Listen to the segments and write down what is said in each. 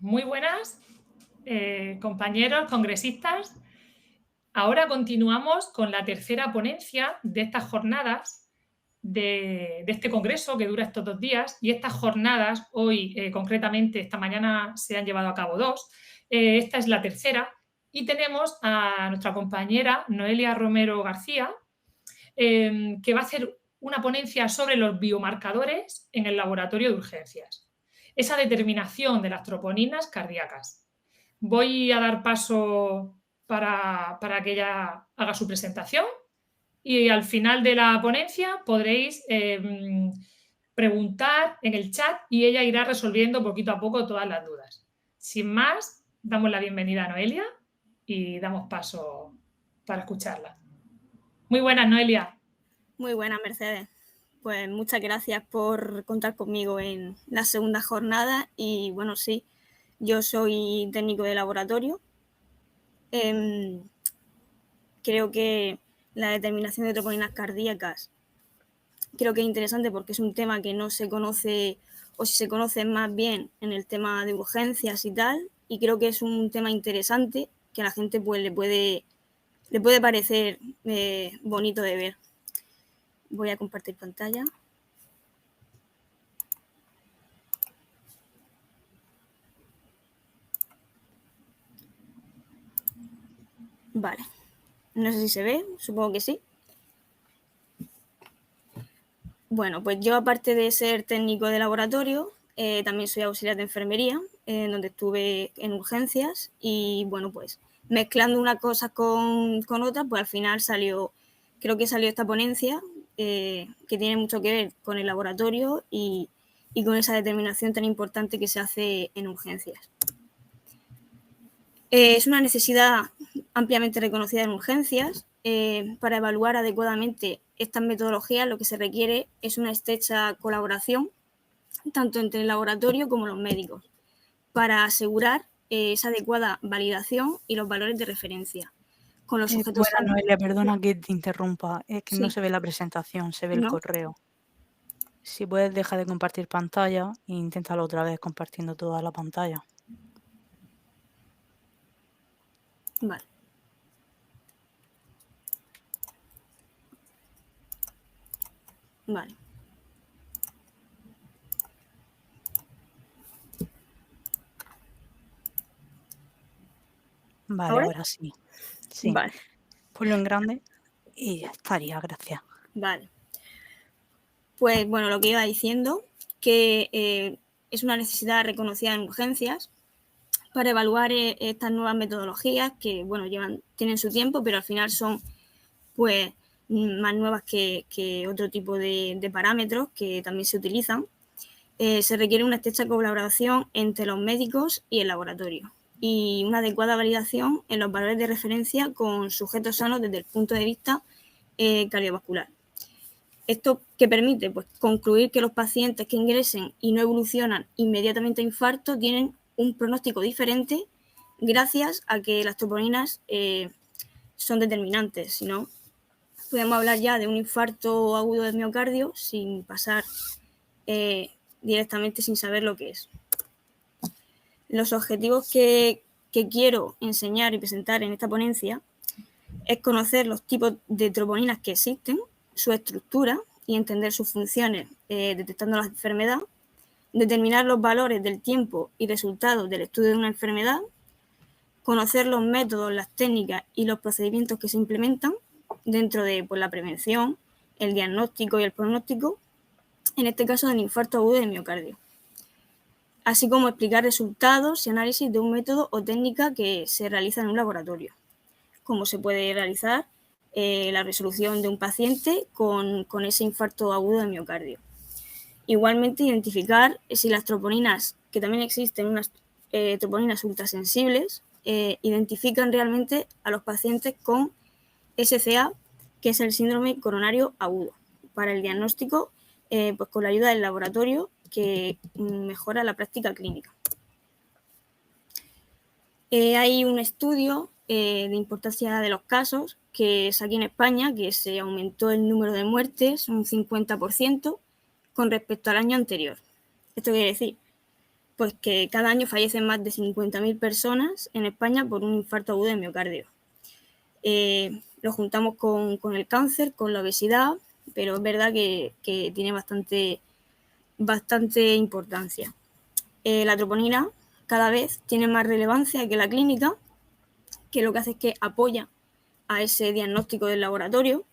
Muy buenas, compañeros, congresistas. Ahora continuamos con la tercera ponencia de estas jornadas de este congreso que dura estos 2 días, y estas jornadas hoy, concretamente esta mañana se han llevado a cabo 2, esta es la tercera y tenemos a nuestra compañera Noelia Romero García, que va a hacer una ponencia sobre los biomarcadores en el laboratorio de urgencias, esa determinación de las troponinas cardíacas. Voy a dar paso para que ella haga su presentación y al final de la ponencia podréis preguntar en el chat y ella irá resolviendo poquito a poco todas las dudas. Sin más, damos la bienvenida a Noelia y damos paso para escucharla. Muy buenas, Noelia. Muy buenas, Mercedes. Pues muchas gracias por contar conmigo en la segunda jornada y bueno, sí, yo soy técnico de laboratorio. Creo que la determinación de troponinas cardíacas creo que es interesante porque es un tema que no se conoce, o si se conoce más bien en el tema de urgencias y tal, y creo que es un tema interesante que a la gente pues le puede parecer bonito de ver. Voy a compartir pantalla. Vale. No sé si se ve, supongo que sí. Bueno, pues yo aparte de ser técnico de laboratorio, también soy auxiliar de enfermería, donde estuve en urgencias y bueno, pues mezclando una cosa con otra, pues al final creo que salió esta ponencia que tiene mucho que ver con el laboratorio y con esa determinación tan importante que se hace en urgencias. Es una necesidad ampliamente reconocida en urgencias. Para evaluar adecuadamente estas metodologías, lo que se requiere es una estrecha colaboración, tanto entre el laboratorio como los médicos, para asegurar esa adecuada validación y los valores de referencia. Con los sujetos Bueno, Noelia, perdona que te interrumpa, es que no Sí. se ve la presentación, se ve el ¿No? correo. Si puedes, deja de compartir pantalla e inténtalo otra vez compartiendo toda la pantalla. Vale. Vale. Vale, ahora sí. Sí. Vale. Ponlo en grande y ya estaría, gracias. Vale. Pues bueno, lo que iba diciendo, que es una necesidad reconocida en urgencias para evaluar estas nuevas metodologías que, bueno, tienen su tiempo, pero al final son, pues, más nuevas que otro tipo de parámetros que también se utilizan. Se requiere una estrecha colaboración entre los médicos y el laboratorio y una adecuada validación en los valores de referencia con sujetos sanos desde el punto de vista cardiovascular. ¿Esto qué permite? Pues concluir que los pacientes que ingresen y no evolucionan inmediatamente a infarto tienen un pronóstico diferente gracias a que las troponinas son determinantes. Si no, podemos hablar ya de un infarto agudo del miocardio sin pasar directamente sin saber lo que es. Los objetivos que quiero enseñar y presentar en esta ponencia es conocer los tipos de troponinas que existen, su estructura y entender sus funciones detectando la enfermedad, determinar los valores del tiempo y resultados del estudio de una enfermedad, conocer los métodos, las técnicas y los procedimientos que se implementan dentro de pues, la prevención, el diagnóstico y el pronóstico, en este caso del infarto agudo del miocardio, así como explicar resultados y análisis de un método o técnica que se realiza en un laboratorio, cómo se puede realizar la resolución de un paciente con ese infarto agudo de miocardio. Igualmente, identificar si las troponinas, que también existen unas troponinas ultrasensibles, identifican realmente a los pacientes con SCA, que es el síndrome coronario agudo, para el diagnóstico pues con la ayuda del laboratorio que mejora la práctica clínica. Hay un estudio de importancia de los casos que es aquí en España, que se aumentó el número de muertes un 50% con respecto al año anterior. Esto quiere decir pues que cada año fallecen más de 50.000 personas en España por un infarto agudo de miocardio. Lo juntamos con el cáncer, con la obesidad, pero es verdad que tiene bastante importancia. La troponina cada vez tiene más relevancia que la clínica, que lo que hace es que apoya a ese diagnóstico del laboratorio,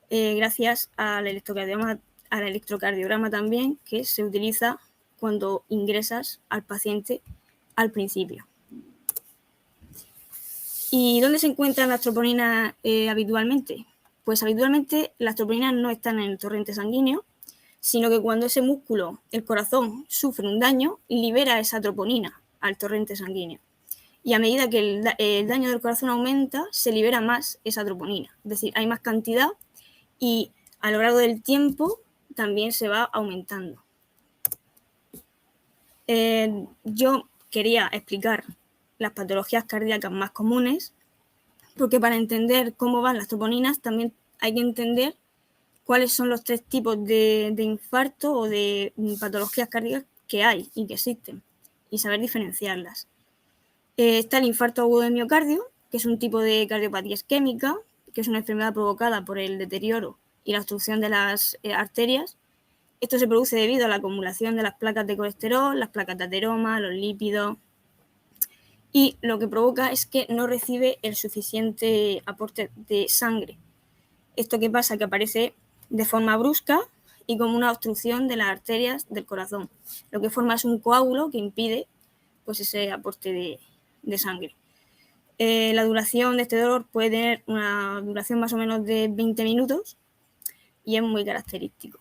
gracias al electrocardiograma también, que se utiliza cuando ingresas al paciente al principio. ¿Y dónde se encuentran las troponinas habitualmente? Pues habitualmente las troponinas no están en el torrente sanguíneo, sino que cuando ese músculo, el corazón, sufre un daño, libera esa troponina al torrente sanguíneo. Y a medida que el daño del corazón aumenta, se libera más esa troponina. Es decir, hay más cantidad y a lo largo del tiempo también se va aumentando. Yo quería explicar las patologías cardíacas más comunes, porque para entender cómo van las troponinas también hay que entender cuáles son los 3 tipos de infarto o de patologías cardíacas que hay y que existen, y saber diferenciarlas. Está el infarto agudo de miocardio, que es un tipo de cardiopatía isquémica, que es una enfermedad provocada por el deterioro y la obstrucción de las arterias. Esto se produce debido a la acumulación de las placas de colesterol, las placas de ateroma, los lípidos, y lo que provoca es que no recibe el suficiente aporte de sangre. ¿Esto qué pasa? Que aparece de forma brusca y como una obstrucción de las arterias del corazón. Lo que forma es un coágulo que impide pues, ese aporte de sangre. La duración de este dolor puede tener una duración más o menos de 20 minutos y es muy característico.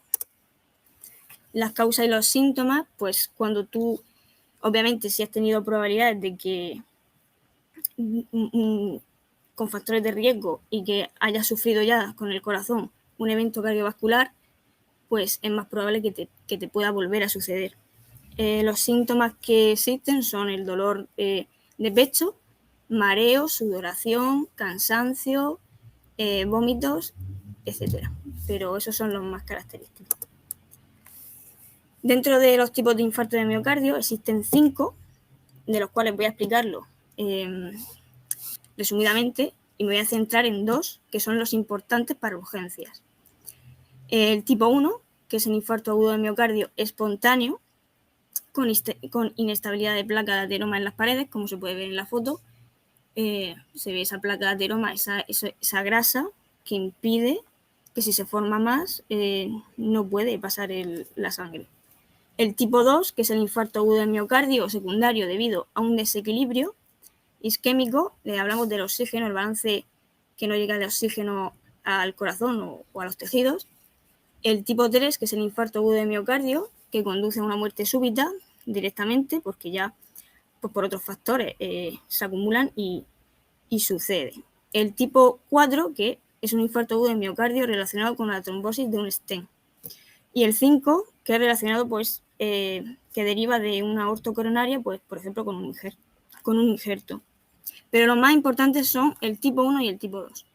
Las causas y los síntomas, pues cuando tú, obviamente si has tenido probabilidades de que con factores de riesgo y que hayas sufrido ya con el corazón un evento cardiovascular, pues es más probable que te pueda volver a suceder. Los síntomas que existen son el dolor de pecho, mareo, sudoración, cansancio, vómitos, etc. Pero esos son los más característicos. Dentro de los tipos de infarto de miocardio existen 5, de los cuales voy a explicarlo resumidamente, y me voy a centrar en 2, que son los importantes para urgencias. El tipo 1, que es el infarto agudo de miocardio espontáneo, con inestabilidad de placa de ateroma en las paredes, como se puede ver en la foto. Se ve esa placa de ateroma, esa grasa que impide que si se forma más no puede pasar la sangre. El tipo 2, que es el infarto agudo de miocardio secundario debido a un desequilibrio isquémico, le hablamos del oxígeno, el balance que no llega de oxígeno al corazón o a los tejidos. El tipo 3, que es el infarto agudo de miocardio, que conduce a una muerte súbita directamente, porque ya pues, por otros factores se acumulan y sucede. El tipo 4, que es un infarto agudo de miocardio relacionado con la trombosis de un stent. Y el 5, que es relacionado, pues, que deriva de una aorta coronaria, pues, por ejemplo, con un injerto. Pero los más importantes son el tipo 1 y el tipo 2.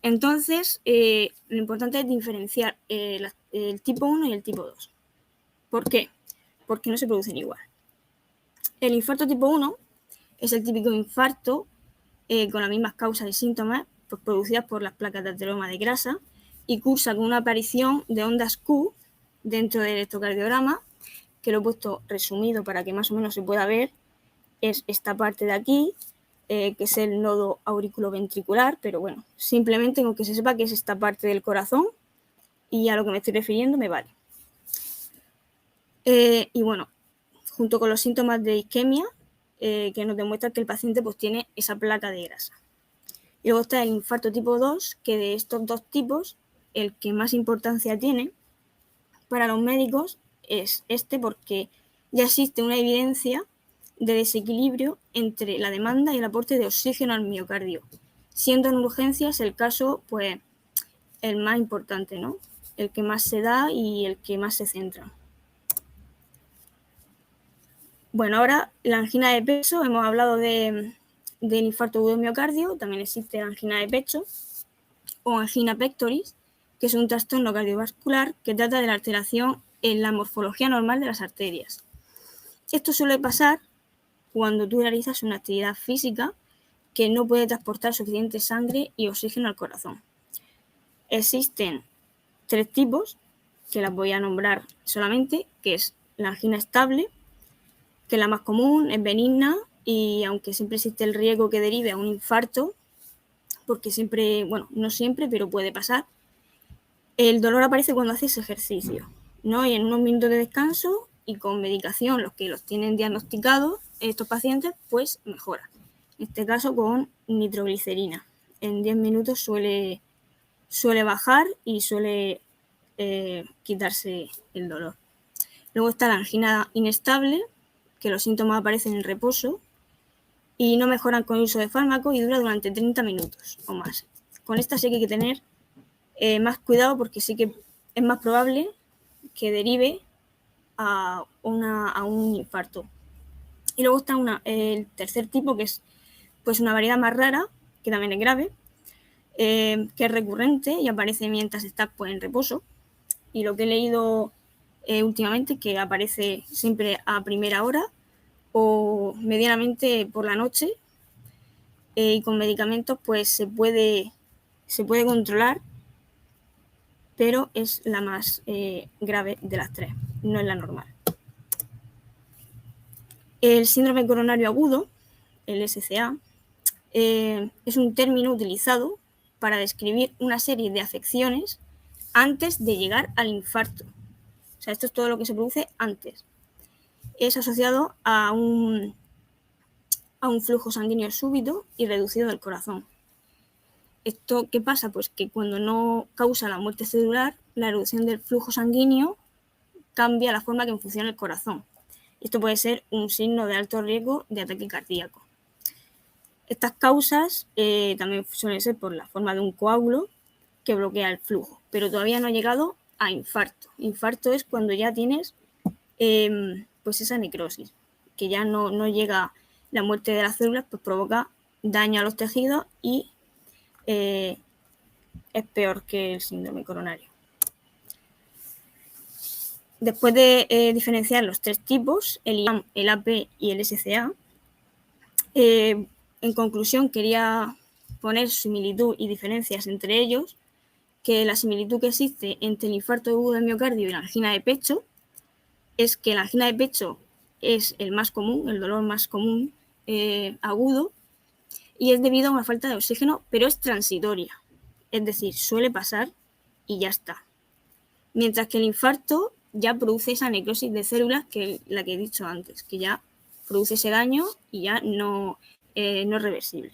Entonces, lo importante es diferenciar el tipo 1 y el tipo 2. ¿Por qué? Porque no se producen igual. El infarto tipo 1 es el típico infarto con las mismas causas y síntomas pues, producidas por las placas de ateroma de grasa y cursa con una aparición de ondas Q dentro del electrocardiograma, que lo he puesto resumido para que más o menos se pueda ver. Es esta parte de aquí, que es el nodo auriculoventricular, pero bueno, simplemente con que se sepa que es esta parte del corazón y a lo que me estoy refiriendo me vale. Y bueno, junto con los síntomas de isquemia, que nos demuestra que el paciente pues, tiene esa placa de grasa. Y luego está el infarto tipo 2, que de estos 2 tipos, el que más importancia tiene para los médicos es este, porque ya existe una evidencia de desequilibrio entre la demanda y el aporte de oxígeno al miocardio, siendo en urgencias el caso, pues, el más importante, ¿no? El que más se da y el que más se centra. Bueno, ahora la angina de pecho, hemos hablado del infarto agudo de miocardio, también existe la angina de pecho o angina pectoris, que es un trastorno cardiovascular que trata de la alteración en la morfología normal de las arterias. Esto suele pasar cuando tú realizas una actividad física que no puede transportar suficiente sangre y oxígeno al corazón. Existen 3 tipos, que las voy a nombrar solamente, que es la angina estable, que es la más común, es benigna y aunque siempre existe el riesgo que derive a un infarto, porque siempre, bueno, no siempre, pero puede pasar, el dolor aparece cuando haces ejercicio, ¿no? Y en unos minutos de descanso y con medicación, los que los tienen diagnosticados, estos pacientes, pues mejora. En este caso con nitroglicerina. En 10 minutos suele bajar y suele quitarse el dolor. Luego está la angina inestable, que los síntomas aparecen en reposo y no mejoran con el uso de fármacos y dura durante 30 minutos o más. Con esta sí que hay que tener más cuidado porque sí que es más probable que derive a un infarto. Y luego está el tercer tipo, que es pues una variedad más rara, que también es grave, que es recurrente y aparece mientras estás pues, en reposo. Y lo que he leído últimamente, que aparece siempre a primera hora o medianamente por la noche, y con medicamentos pues se puede controlar, pero es la más grave de las 3, no es la normal. El síndrome coronario agudo, el SCA, es un término utilizado para describir una serie de afecciones antes de llegar al infarto. O sea, esto es todo lo que se produce antes. Es asociado a un flujo sanguíneo súbito y reducido del corazón. ¿Esto qué pasa? Pues que cuando no causa la muerte celular, la reducción del flujo sanguíneo cambia la forma que funciona el corazón. Esto puede ser un signo de alto riesgo de ataque cardíaco. Estas causas también suelen ser por la forma de un coágulo que bloquea el flujo, pero todavía no ha llegado a infarto. Infarto es cuando ya tienes pues esa necrosis, que ya no llega la muerte de las células, pues provoca daño a los tejidos y es peor que el síndrome coronario. Después de diferenciar los 3 tipos, el IAM, el AP y el SCA, en conclusión quería poner similitud y diferencias entre ellos, que la similitud que existe entre el infarto agudo de miocardio y la angina de pecho es que la angina de pecho es el más común, el dolor más común agudo, y es debido a una falta de oxígeno, pero es transitoria, es decir, suele pasar y ya está. Mientras que el infarto ya produce esa necrosis de células, que la que he dicho antes, que ya produce ese daño y ya no es reversible.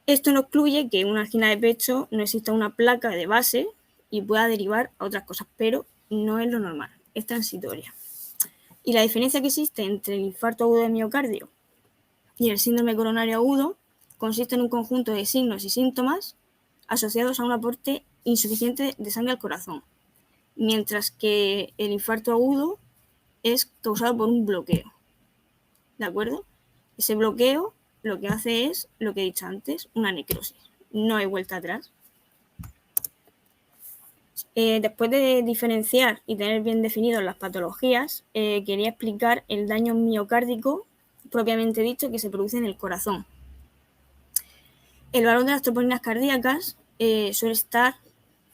Esto no excluye que en una angina de pecho no exista una placa de base y pueda derivar a otras cosas, pero no es lo normal, es transitoria. Y la diferencia que existe entre el infarto agudo de miocardio y el síndrome coronario agudo consiste en un conjunto de signos y síntomas asociados a un aporte insuficiente de sangre al corazón, mientras que el infarto agudo es causado por un bloqueo. ¿De acuerdo? Ese bloqueo lo que hace es, lo que he dicho antes, una necrosis. No hay vuelta atrás. Después de diferenciar y tener bien definidas las patologías, quería explicar el daño miocárdico propiamente dicho que se produce en el corazón. El valor de las troponinas cardíacas suele estar,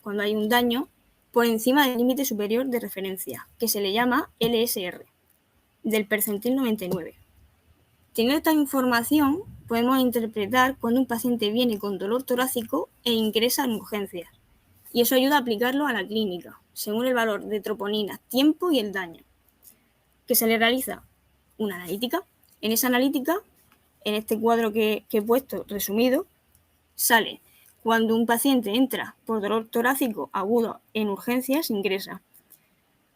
cuando hay un daño, por encima del límite superior de referencia, que se le llama LSR, del percentil 99. Teniendo esta información, podemos interpretar cuando un paciente viene con dolor torácico e ingresa en urgencias. Y eso ayuda a aplicarlo a la clínica, según el valor de troponinas, tiempo y el daño, que se le realiza una analítica. En esa analítica, en este cuadro que he puesto resumido, sale cuando un paciente entra por dolor torácico agudo en urgencias, ingresa.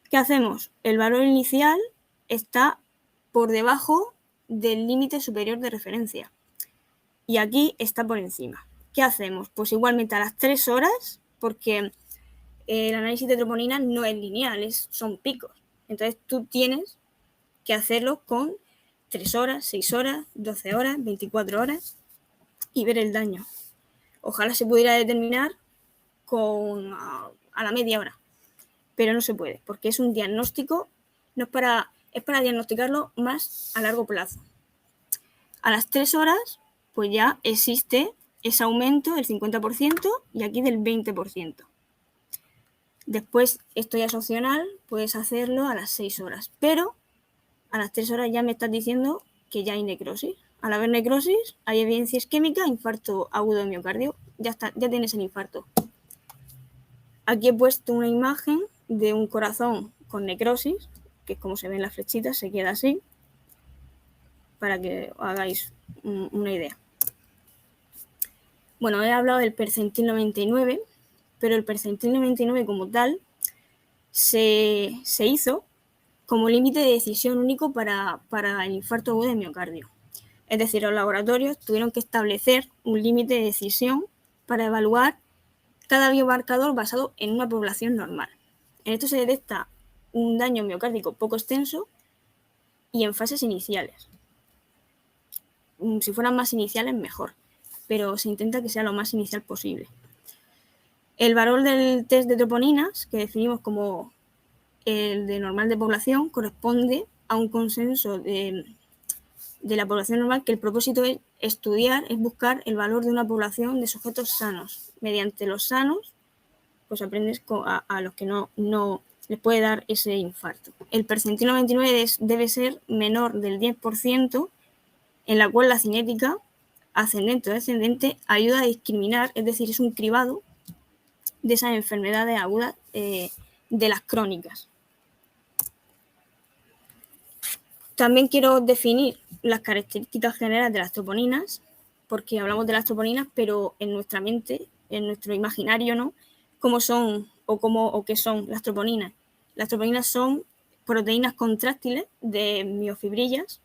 ¿Qué hacemos? El valor inicial está por debajo del límite superior de referencia y aquí está por encima. ¿Qué hacemos? Pues igualmente a las 3 horas, porque el análisis de troponina no es lineal, son picos. Entonces tú tienes que hacerlo con 3 horas, 6 horas, 12 horas, 24 horas y ver el daño. Ojalá se pudiera determinar a la media hora, pero no se puede, porque es un diagnóstico, no es para es para diagnosticarlo más a largo plazo. A las 3 horas, pues ya existe ese aumento del 50% y aquí del 20%. Después, esto ya es opcional, puedes hacerlo a las 6 horas, pero a las 3 horas ya me estás diciendo que ya hay necrosis. Al haber necrosis, hay evidencia isquémica, infarto agudo de miocardio, ya está, ya tienes el infarto. Aquí he puesto una imagen de un corazón con necrosis, que es como se ven las flechitas, se queda así, para que os hagáis una idea. Bueno, he hablado del percentil 99, pero el percentil 99 como tal se hizo como límite de decisión único para el infarto agudo de miocardio. Es decir, los laboratorios tuvieron que establecer un límite de decisión para evaluar cada biomarcador basado en una población normal. En esto se detecta un daño miocárdico poco extenso y en fases iniciales. Si fueran más iniciales, mejor, pero se intenta que sea lo más inicial posible. El valor del test de troponinas, que definimos como el de normal de población, corresponde a un consenso de la población normal, que el propósito es estudiar, es buscar el valor de una población de sujetos sanos. Mediante los sanos, pues aprendes a los que no les puede dar ese infarto. El percentil 99 debe ser menor del 10%, en la cual la cinética ascendente o descendente ayuda a discriminar, es decir, es un cribado de esas enfermedades agudas de las crónicas. También quiero definir las características generales de las troponinas, porque hablamos de las troponinas, pero en nuestra mente, en nuestro imaginario, ¿no? ¿Cómo son o qué son las troponinas? Las troponinas son proteínas contráctiles de miofibrillas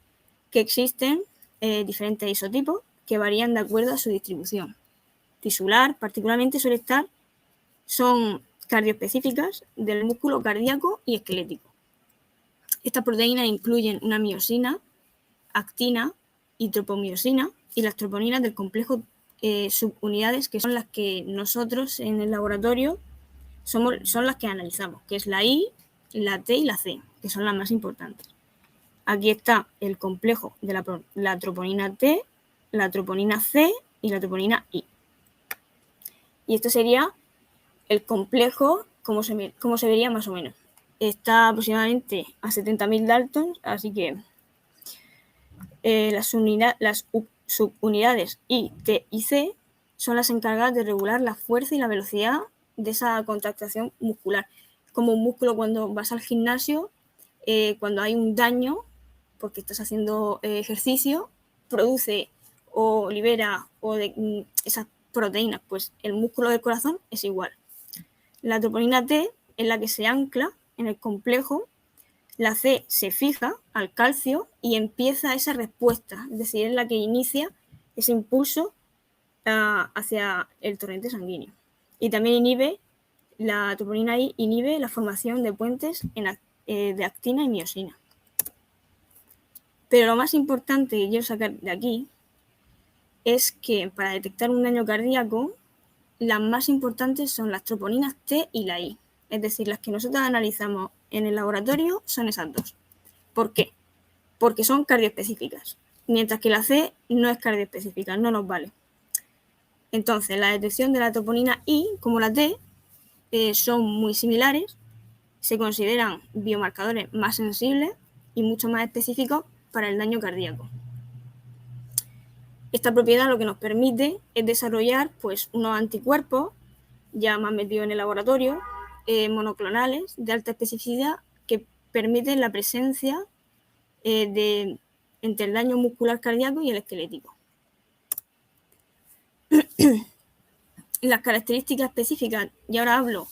que existen diferentes isotipos que varían de acuerdo a su distribución. Tisular, particularmente, son cardioespecíficas del músculo cardíaco y esquelético. Estas proteínas incluyen una miosina, actina y tropomiosina, y las troponinas del complejo subunidades, que son las que nosotros en el laboratorio son las que analizamos, que es la I, la T y la C, que son las más importantes. Aquí está el complejo de la troponina T, la troponina C y la troponina I. Y esto sería el complejo, como se vería más o menos. Está aproximadamente a 70.000 Daltons, así que las subunidades I, T y C son las encargadas de regular la fuerza y la velocidad de esa contractación muscular. Como un músculo cuando vas al gimnasio, cuando hay un daño, porque estás haciendo ejercicio, produce o libera esas proteínas, pues el músculo del corazón es igual. La troponina T es la que se ancla en el complejo, la C se fija al calcio y empieza esa respuesta, es decir, es la que inicia ese impulso hacia el torrente sanguíneo. Y también la troponina I inhibe la formación de puentes de actina y miosina. Pero lo más importante que quiero sacar de aquí es que para detectar un daño cardíaco, las más importantes son las troponinas T y la I. Es decir, las que nosotros analizamos en el laboratorio son esas dos. ¿Por qué? Porque son cardioespecíficas, mientras que la C no es cardioespecífica, no nos vale. Entonces, la detección de la troponina I, como la T, son muy similares, se consideran biomarcadores más sensibles y mucho más específicos para el daño cardíaco. Esta propiedad lo que nos permite es desarrollar pues, unos anticuerpos ya más metidos en el laboratorio, monoclonales de alta especificidad que permiten la presencia entre el daño muscular cardíaco y el esquelético. Las características específicas, y ahora hablo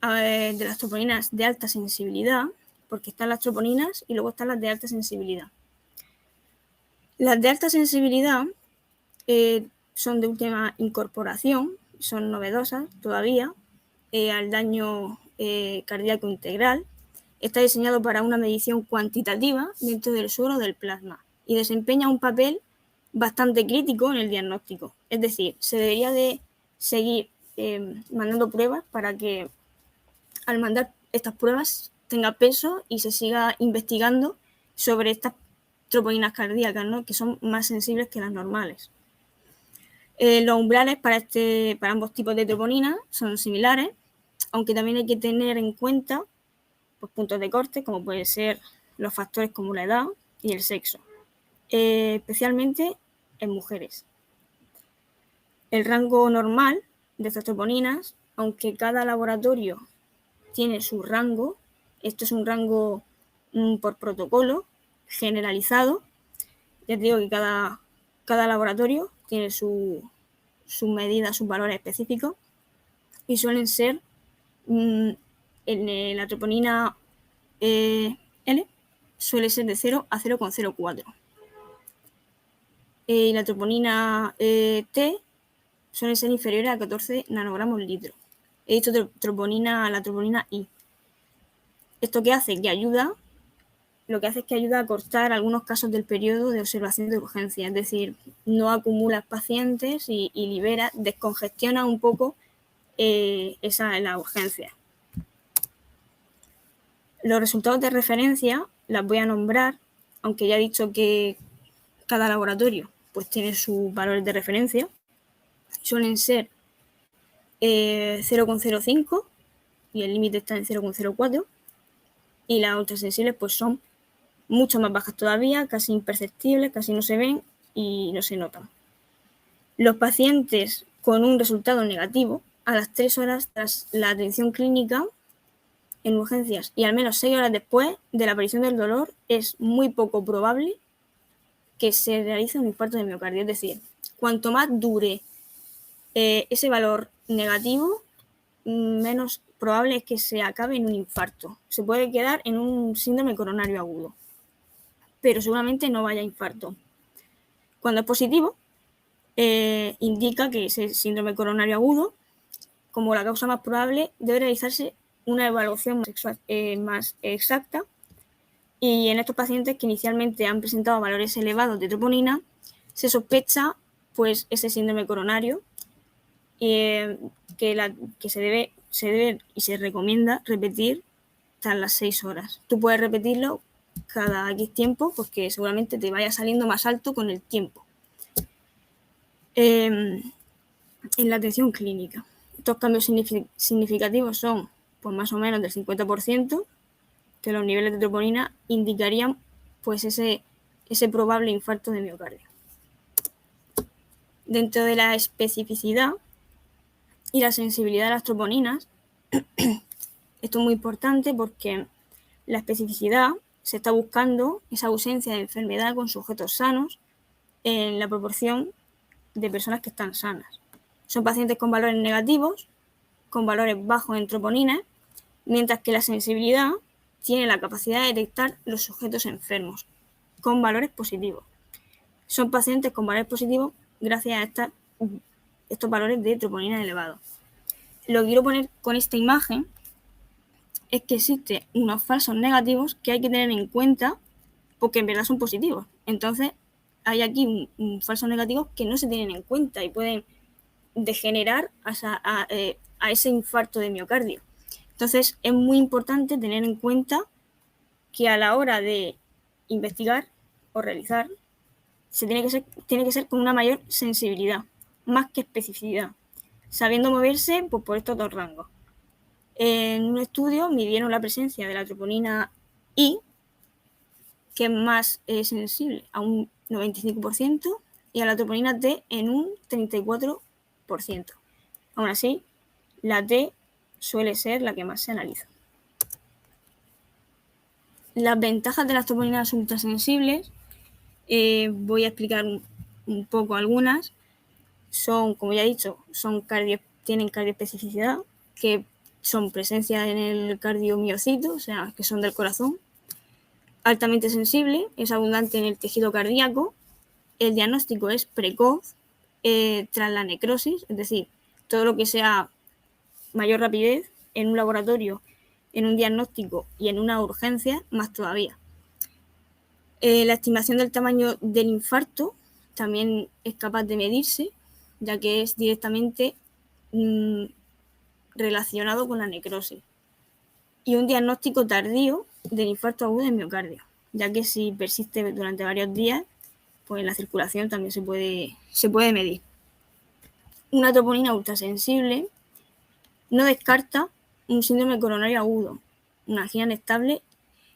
de las troponinas de alta sensibilidad, porque están las troponinas y luego están las de alta sensibilidad. Las de alta sensibilidad son de última incorporación, son novedosas todavía, al daño cardíaco integral. Está diseñado para una medición cuantitativa dentro del suero del plasma y desempeña un papel bastante crítico en el diagnóstico. Es decir, se debería de seguir mandando pruebas para que al mandar estas pruebas tenga peso y se siga investigando sobre estas troponinas cardíacas, ¿no? Que son más sensibles que las normales. Los umbrales para ambos tipos de troponina son similares, aunque también hay que tener en cuenta pues, puntos de corte, como pueden ser los factores como la edad y el sexo, especialmente en mujeres. El rango normal de estas troponinas, aunque cada laboratorio tiene su rango, esto es un rango por protocolo generalizado, ya te digo que cada laboratorio tiene sus medidas, sus valores específicos, y suelen ser en la troponina L suele ser de 0 a 0,04. Y la troponina T suelen ser inferiores a 14 nanogramos litro. He dicho la troponina I. ¿Esto qué hace? Lo que hace es que ayuda a cortar algunos casos del periodo de observación de urgencia, es decir, no acumulas pacientes y descongestiona un poco la urgencia. Los resultados de referencia las voy a nombrar, aunque ya he dicho que cada laboratorio pues tiene sus valores de referencia. Suelen ser 0,05 y el límite está en 0,04, y las ultrasensibles pues son mucho más bajas todavía, casi imperceptibles, casi no se ven y no se notan. Los pacientes con un resultado negativo a las 3 horas tras la atención clínica en urgencias y al menos 6 horas después de la aparición del dolor, es muy poco probable que se realice un infarto de miocardio. Es decir, cuanto más dure ese valor negativo, menos probable es que se acabe en un infarto. Se puede quedar en un síndrome coronario agudo, pero seguramente no vaya a infarto. Cuando es positivo, indica que ese síndrome coronario agudo, como la causa más probable, debe realizarse una evaluación más exacta, y en estos pacientes que inicialmente han presentado valores elevados de troponina, se sospecha pues ese síndrome coronario, que se debe y se recomienda repetir tras las 6 horas. Tú puedes repetirlo cada X tiempo porque seguramente te vaya saliendo más alto con el tiempo. En la atención clínica, estos cambios significativos son pues más o menos del 50%, que los niveles de troponina indicarían pues ese probable infarto de miocardio. Dentro de la especificidad y la sensibilidad de las troponinas, esto es muy importante porque la especificidad se está buscando esa ausencia de enfermedad con sujetos sanos en la proporción de personas que están sanas. Son pacientes con valores negativos, con valores bajos en troponina, mientras que la sensibilidad tiene la capacidad de detectar los sujetos enfermos con valores positivos. Son pacientes con valores positivos gracias a estos valores de troponina elevados. Lo que quiero poner con esta imagen es que existen unos falsos negativos que hay que tener en cuenta porque en verdad son positivos. Entonces, hay aquí un falso negativo que no se tienen en cuenta y pueden degenerar a ese infarto de miocardio. Entonces, es muy importante tener en cuenta que a la hora de investigar o realizar, tiene que ser con una mayor sensibilidad, más que especificidad, sabiendo moverse pues, por estos dos rangos. En un estudio midieron la presencia de la troponina I, que es más sensible, a un 95%, y a la troponina T en un 34%. Aún así, la T suele ser la que más se analiza. Las ventajas de las troponinas ultrasensibles, voy a explicar un poco algunas. Son, como ya he dicho, tienen cardioespecificidad, que son presencia en el cardiomiocito, o sea, que son del corazón. Altamente sensible, es abundante en el tejido cardíaco. El diagnóstico es precoz tras la necrosis, es decir, todo lo que sea mayor rapidez en un laboratorio, en un diagnóstico y en una urgencia, más todavía. La estimación del tamaño del infarto también es capaz de medirse, ya que es directamente relacionado con la necrosis. y un diagnóstico tardío del infarto agudo de miocardio, ya que si persiste durante varios días, pues la circulación también se puede medir. Una troponina ultrasensible no descarta un síndrome coronario agudo, una angina inestable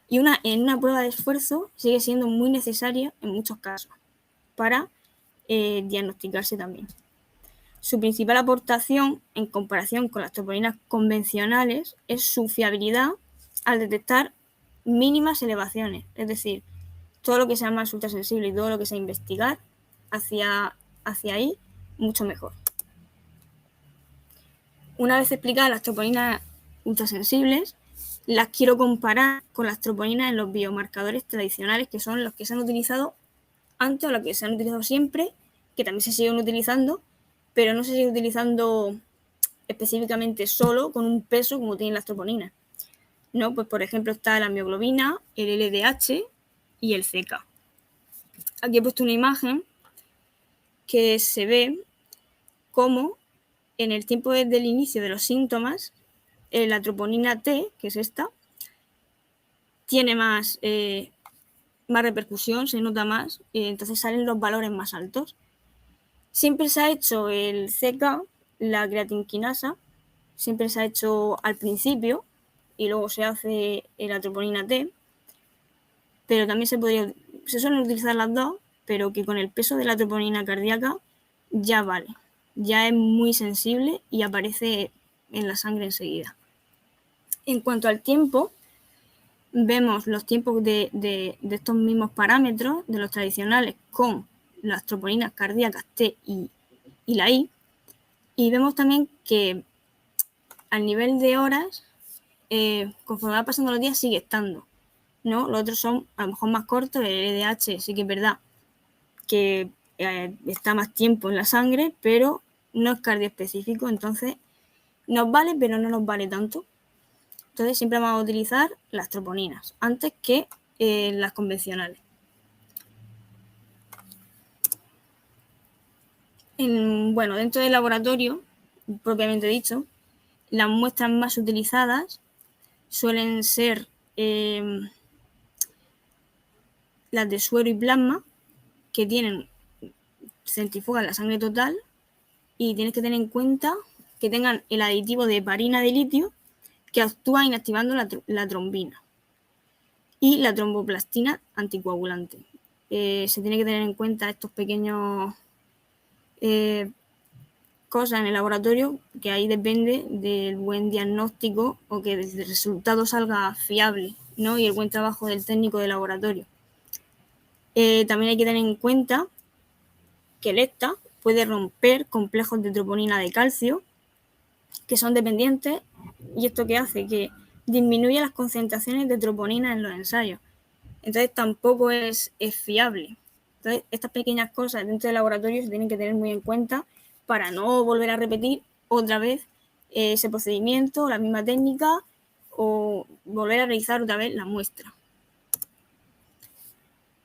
y en una prueba de esfuerzo sigue siendo muy necesaria en muchos casos para diagnosticarse también. Su principal aportación en comparación con las troponinas convencionales es su fiabilidad al detectar mínimas elevaciones, es decir, todo lo que sea más ultrasensible y todo lo que sea investigar hacia ahí, mucho mejor. Una vez explicadas las troponinas ultrasensibles, las quiero comparar con las troponinas en los biomarcadores tradicionales, que son los que se han utilizado antes o los que se han utilizado siempre, que también se siguen utilizando, pero no se sigue utilizando específicamente solo con un peso como tienen las troponinas. ¿No? Pues por ejemplo está la mioglobina, el LDH y el CK. Aquí he puesto una imagen que se ve cómo en el tiempo desde el inicio de los síntomas, la troponina T, que es esta, tiene más repercusión, se nota más, y entonces salen los valores más altos. Siempre se ha hecho el CK, la creatinquinasa, siempre se ha hecho al principio y luego se hace la troponina T, pero también se suelen utilizar las dos, pero que con el peso de la troponina cardíaca ya vale, ya es muy sensible y aparece en la sangre enseguida. En cuanto al tiempo, vemos los tiempos de estos mismos parámetros, de los tradicionales, con las troponinas cardíacas T y la I, y vemos también que al nivel de horas, conforme va pasando los días, sigue estando, ¿no? Los otros son a lo mejor más cortos, el LDH sí que es verdad que está más tiempo en la sangre, pero no es cardioespecífico, entonces nos vale, pero no nos vale tanto. Entonces siempre vamos a utilizar las troponinas antes que las convencionales. Dentro del laboratorio, propiamente dicho, las muestras más utilizadas suelen ser las de suero y plasma, que centrifugan la sangre total, y tienes que tener en cuenta que tengan el aditivo de heparina de litio, que actúa inactivando la trombina y la tromboplastina anticoagulante. Se tiene que tener en cuenta estos pequeños cosas en el laboratorio, que ahí depende del buen diagnóstico o que el resultado salga fiable, ¿no? Y el buen trabajo del técnico de laboratorio. También hay que tener en cuenta que el ECTA puede romper complejos de troponina de calcio que son dependientes, y esto que hace que disminuye las concentraciones de troponina en los ensayos. Entonces tampoco es fiable. Entonces estas pequeñas cosas dentro del laboratorio se tienen que tener muy en cuenta para no volver a repetir otra vez ese procedimiento, la misma técnica, o volver a realizar otra vez la muestra.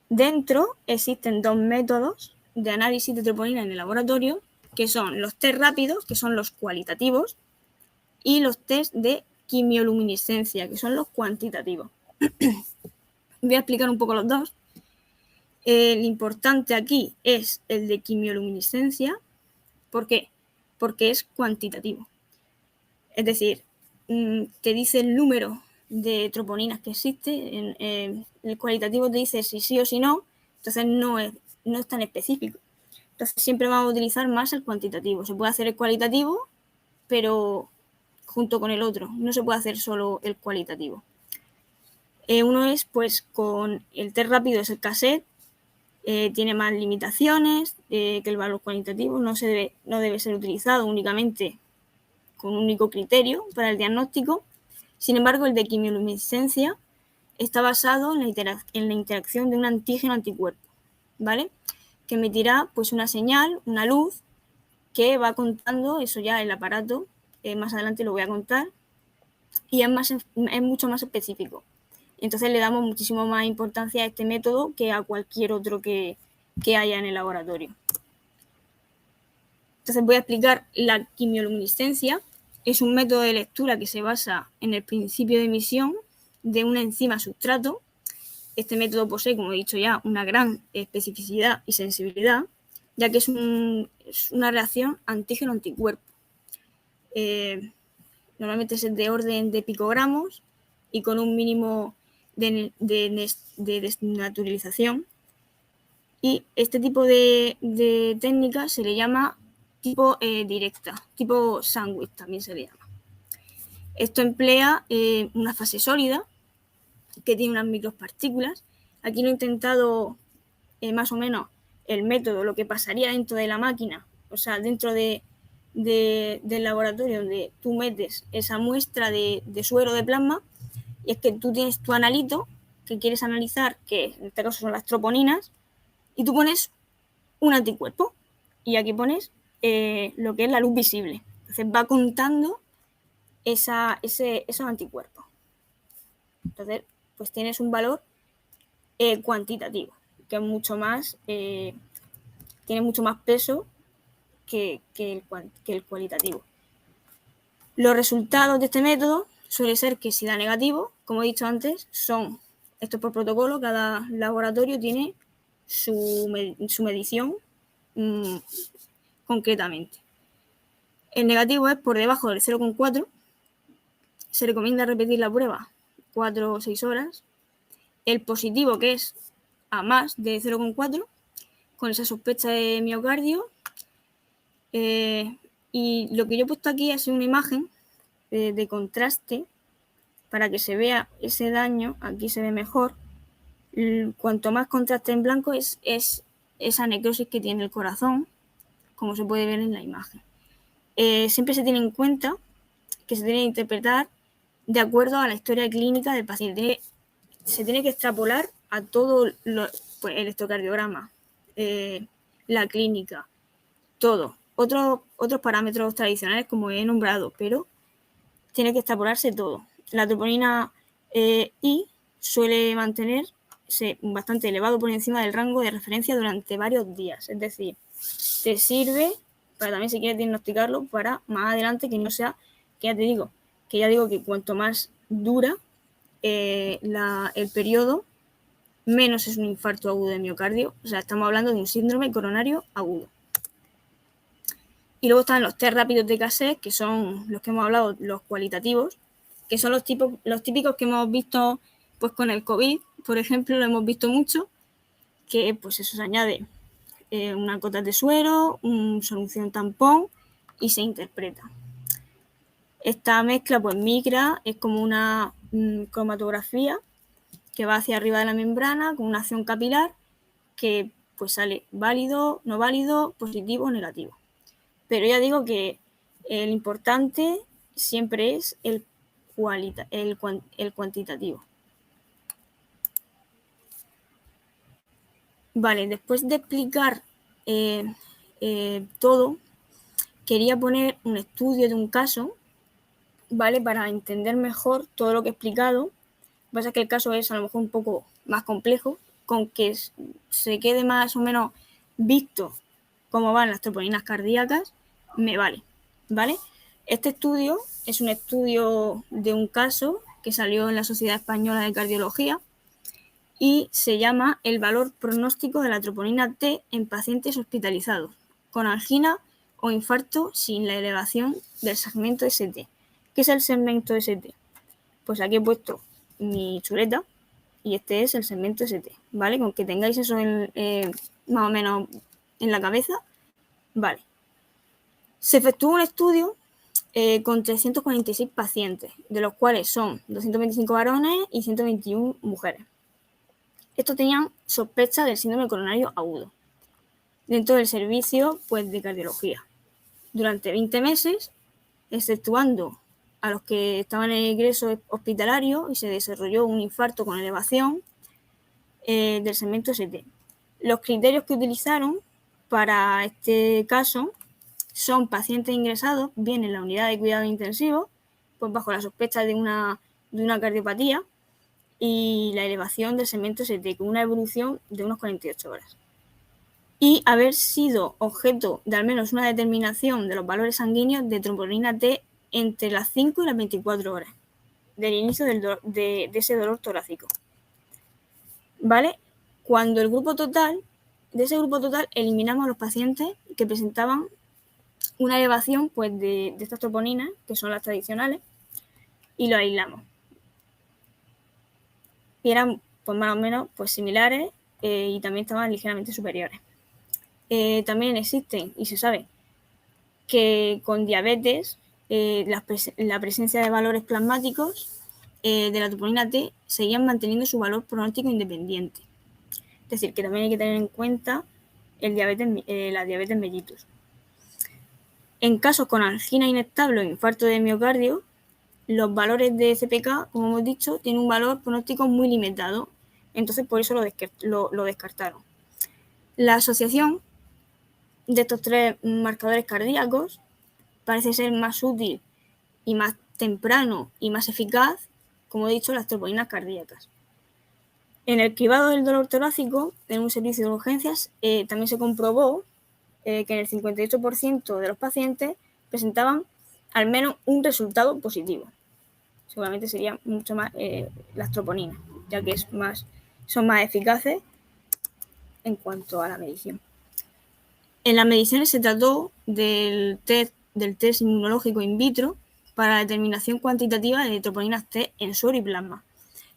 Dentro existen dos métodos de análisis de troponina en el laboratorio, que son los test rápidos, que son los cualitativos, y los test de quimioluminiscencia, que son los cuantitativos. Voy a explicar un poco los dos. El importante aquí es el de quimioluminiscencia. ¿Por qué? Porque es cuantitativo. Es decir, te dice el número de troponinas que existe. El cualitativo te dice si sí o si no, entonces no es tan específico. Entonces siempre vamos a utilizar más el cuantitativo. Se puede hacer el cualitativo, pero junto con el otro. No se puede hacer solo el cualitativo. Uno es, pues, con el test rápido, es el cassette. Tiene más limitaciones que el valor cualitativo. No debe ser utilizado únicamente con un único criterio para el diagnóstico. Sin embargo, el de quimioluminiscencia está basado en la interacción de un antígeno-anticuerpo, ¿vale? Que emitirá, pues, una señal, una luz, que va contando, eso ya el aparato, más adelante lo voy a contar, y es mucho más específico. Entonces le damos muchísimo más importancia a este método que a cualquier otro que haya en el laboratorio. Entonces voy a explicar la quimioluminiscencia, es un método de lectura que se basa en el principio de emisión de una enzima sustrato. Este método posee, como he dicho ya, una gran especificidad y sensibilidad, ya que es una reacción antígeno-anticuerpo. Normalmente es de orden de picogramos y con un mínimo de desnaturalización. Y este tipo de técnica se le llama tipo directa, tipo sándwich también se le llama. Esto emplea una fase sólida que tiene unas micropartículas. Aquí lo he intentado más o menos el método, lo que pasaría dentro de la máquina, o sea, dentro del laboratorio donde tú metes esa muestra de suero de plasma, y es que tú tienes tu analito que quieres analizar, que en este caso son las troponinas, y tú pones un anticuerpo, y aquí pones lo que es la luz visible. Entonces va contando esos anticuerpos. Entonces, pues tienes un valor cuantitativo, que es mucho más, tiene mucho más peso que el cualitativo. Los resultados de este método suele ser que si da negativo, como he dicho antes, esto es por protocolo, cada laboratorio tiene su medición concretamente. El negativo es por debajo del 0,4. Se recomienda repetir la prueba 4 o 6 horas. El positivo, que es a más de 0,4, con esa sospecha de miocardio. Y lo que yo he puesto aquí es una imagen de contraste para que se vea ese daño. Aquí se ve mejor. Cuanto más contraste en blanco es esa necrosis que tiene el corazón, como se puede ver en la imagen. Siempre se tiene en cuenta que se tiene que interpretar de acuerdo a la historia clínica del paciente. Se tiene que extrapolar a todo pues, el electrocardiograma, la clínica, todo. Otros parámetros tradicionales como he nombrado, pero tiene que extrapolarse todo. La troponina I suele mantenerse bastante elevado por encima del rango de referencia durante varios días. Es decir, te sirve para también, si quieres diagnosticarlo, para más adelante que no sea, que ya digo que cuanto más dura el periodo, menos es un infarto agudo de miocardio. O sea, estamos hablando de un síndrome coronario agudo. Y luego están los test rápidos de Cassette, que son los que hemos hablado, los cualitativos, que son los típicos que hemos visto pues con el COVID, por ejemplo, lo hemos visto mucho, que pues eso se añade una gota de suero, una solución tampón y se interpreta. Esta mezcla pues migra, es como una cromatografía que va hacia arriba de la membrana con una acción capilar que pues sale válido, no válido, positivo o negativo. Pero ya digo que el importante siempre es el cuantitativo. Vale, después de explicar todo, quería poner un estudio de un caso, ¿vale? Para entender mejor todo lo que he explicado. Lo que pasa es que el caso es a lo mejor un poco más complejo, con que se quede más o menos visto cómo van las troponinas cardíacas, me vale, ¿vale? Este estudio es un estudio de un caso que salió en la Sociedad Española de Cardiología y se llama el valor pronóstico de la troponina T en pacientes hospitalizados con angina o infarto sin la elevación del segmento ST. ¿Qué es el segmento ST? Pues aquí he puesto mi chuleta y este es el segmento ST, ¿vale? Con que tengáis eso más o menos en la cabeza, vale. Se efectuó un estudio con 346 pacientes, de los cuales son 225 varones y 121 mujeres. Estos tenían sospecha del síndrome coronario agudo dentro del servicio pues, de cardiología. Durante 20 meses, exceptuando a los que estaban en el ingreso hospitalario y se desarrolló un infarto con elevación del segmento ST. Los criterios que utilizaron para este caso son pacientes ingresados bien en la unidad de cuidado intensivo, pues bajo la sospecha de una cardiopatía y la elevación del segmento ST con una evolución de unos 48 horas. Y haber sido objeto de al menos una determinación de los valores sanguíneos de troponina T entre las 5 y las 24 horas del inicio de ese dolor torácico. ¿Vale? Cuando de ese grupo total eliminamos a los pacientes que presentaban una elevación pues, de estas troponinas, que son las tradicionales, y los aislamos. Y eran pues, más o menos pues, similares y también estaban ligeramente superiores. También existen, y se sabe, que con diabetes la presencia de valores plasmáticos de la troponina T seguían manteniendo su valor pronóstico independiente. Es decir, que también hay que tener en cuenta la diabetes mellitus. En casos con angina inestable o infarto de miocardio, los valores de CPK, como hemos dicho, tienen un valor pronóstico muy limitado. Entonces, por eso lo descartaron. La asociación de estos tres marcadores cardíacos parece ser más útil y más temprano y más eficaz, como he dicho, las troponinas cardíacas. En el cribado del dolor torácico, en un servicio de urgencias, también se comprobó que en el 58% de los pacientes presentaban al menos un resultado positivo. Seguramente serían mucho más las troponinas, ya que son más eficaces en cuanto a la medición. En las mediciones se trató del test inmunológico in vitro para la determinación cuantitativa de troponinas T en suero y plasma.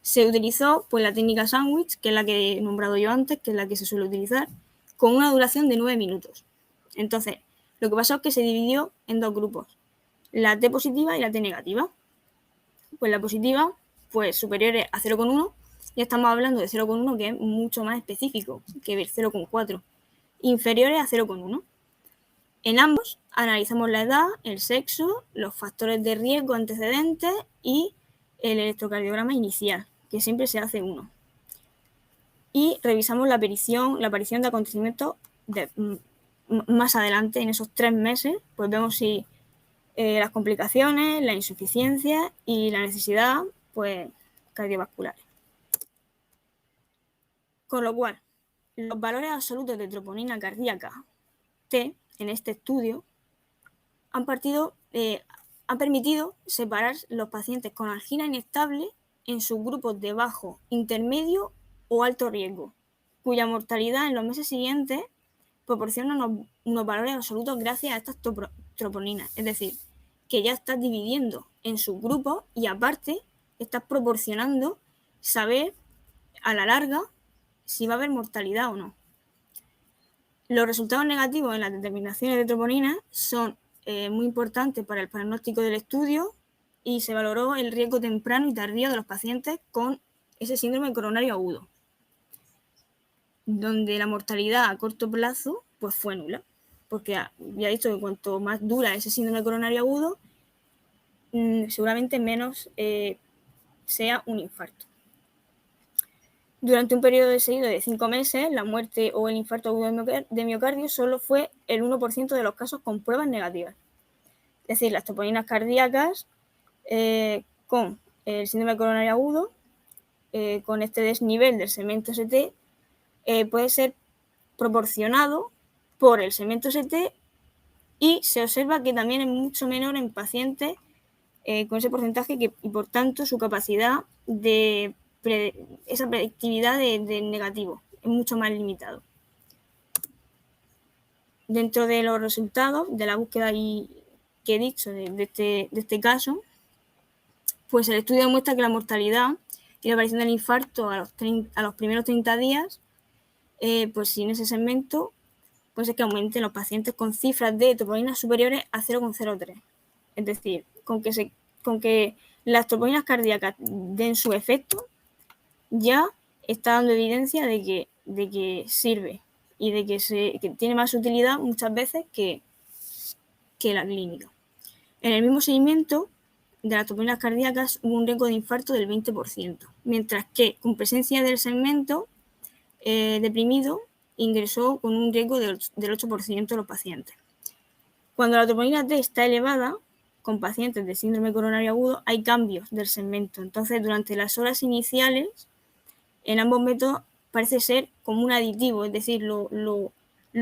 Se utilizó pues, la técnica sándwich, que es la que he nombrado yo antes, que es la que se suele utilizar, con una duración de 9 minutos. Entonces, lo que pasó es que se dividió en dos grupos, la T positiva y la T negativa. Pues la positiva, pues superiores a 0,1, ya estamos hablando de 0,1, que es mucho más específico que el 0,4, inferiores a 0,1. En ambos analizamos la edad, el sexo, los factores de riesgo antecedentes y el electrocardiograma inicial, que siempre se hace 1. Y revisamos la aparición de acontecimientos más adelante, en esos 3 meses, pues vemos si las complicaciones, la insuficiencia y la necesidad pues, cardiovasculares. Con lo cual, los valores absolutos de troponina cardíaca T en este estudio han permitido separar los pacientes con angina inestable en subgrupos de bajo, intermedio o alto riesgo, cuya mortalidad en los meses siguientes proporciona unos valores absolutos gracias a estas troponinas. Es decir, que ya estás dividiendo en subgrupos y aparte estás proporcionando saber a la larga si va a haber mortalidad o no. Los resultados negativos en las determinaciones de troponina son muy importantes para el pronóstico del estudio y se valoró el riesgo temprano y tardío de los pacientes con ese síndrome coronario agudo, donde la mortalidad a corto plazo pues fue nula, porque ya he dicho que cuanto más dura ese síndrome coronario agudo, seguramente menos sea un infarto. Durante un periodo seguido de 5 meses, la muerte o el infarto agudo de miocardio solo fue el 1% de los casos con pruebas negativas. Es decir, las troponinas cardíacas con el síndrome coronario agudo, con este desnivel del segmento ST, puede ser proporcionado por el segmento ST y se observa que también es mucho menor en pacientes con ese porcentaje y por tanto su capacidad de esa predictividad de negativo es mucho más limitado. Dentro de los resultados de la búsqueda que he dicho de este caso, pues el estudio demuestra que la mortalidad y la aparición del infarto a los primeros 30 días, pues sin ese segmento, pues es que aumenten los pacientes con cifras de troponinas superiores a 0,03. Es decir, con que las troponinas cardíacas den su efecto, ya está dando evidencia de que sirve y de que tiene más utilidad muchas veces que la clínica. En el mismo seguimiento de las troponinas cardíacas hubo un riesgo de infarto del 20%, mientras que con presencia del segmento deprimido ingresó con un riesgo del 8% de los pacientes. Cuando la troponina T está elevada, con pacientes de síndrome coronario agudo, hay cambios del segmento. Entonces, durante las horas iniciales, en ambos métodos parece ser como un aditivo, es decir, lo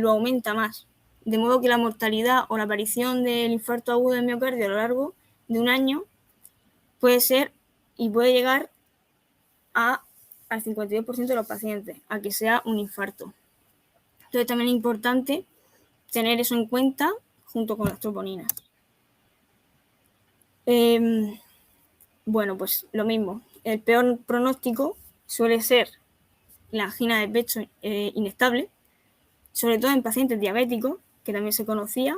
aumenta más. De modo que la mortalidad o la aparición del infarto agudo del miocardio a lo largo de un año puede ser y puede llegar al 52% de los pacientes, a que sea un infarto. Entonces también es importante tener eso en cuenta junto con las troponinas. Bueno, pues lo mismo. El peor pronóstico suele ser la angina de pecho inestable, sobre todo en pacientes diabéticos, que también se conocía